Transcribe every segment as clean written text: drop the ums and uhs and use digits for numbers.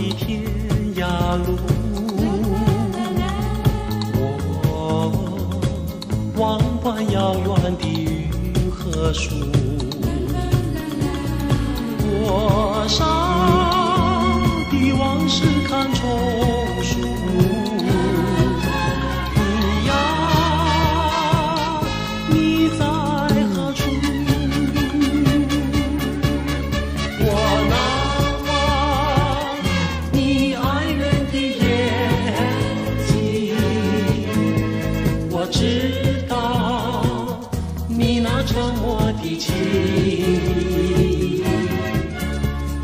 的天涯路，我望断遥远的云和树，多少的往事看重数。你呀，你在何处？我难忘你爱人的眼睛，我知道你那沉默的情，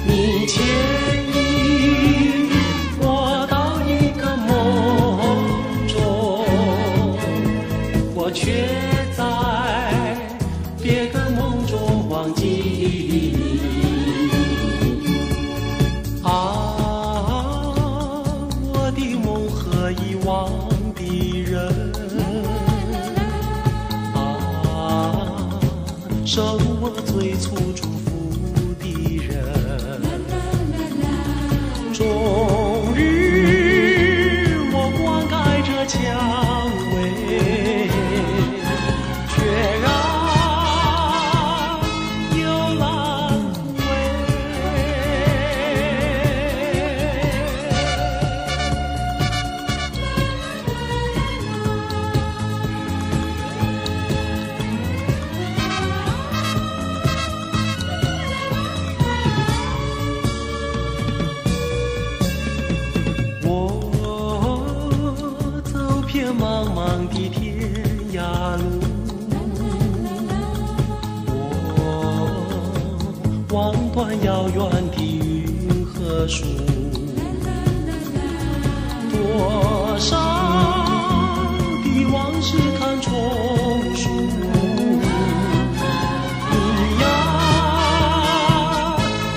你牵引我到一个梦中，我却在别个梦中忘记。我的梦和遗忘的人，受我最初祝福的人，终于我灌溉着蔷薇，却让幽兰枯茫茫的天涯路，我望断遥远的云和树，多少的往事看重数。你呀，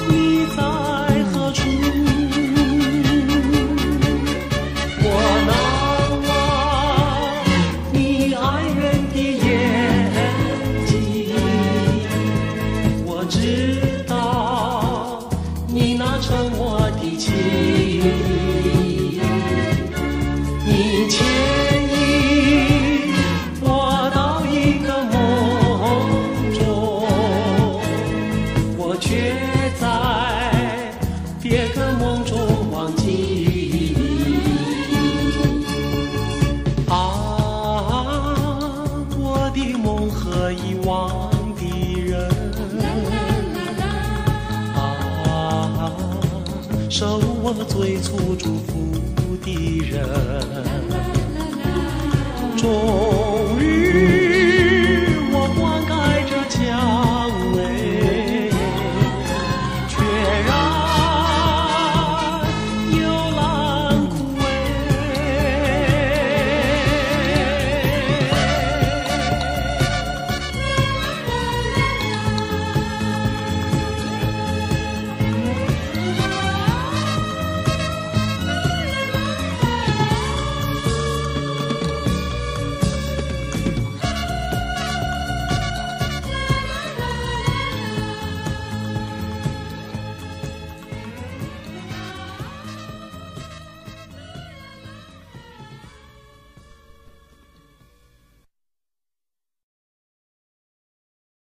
你在何处？我呢？知道你那沉默的情，你牵引我到一个梦中，我却在别个梦中忘记。我的梦和遗忘的人，受我最初祝福的人，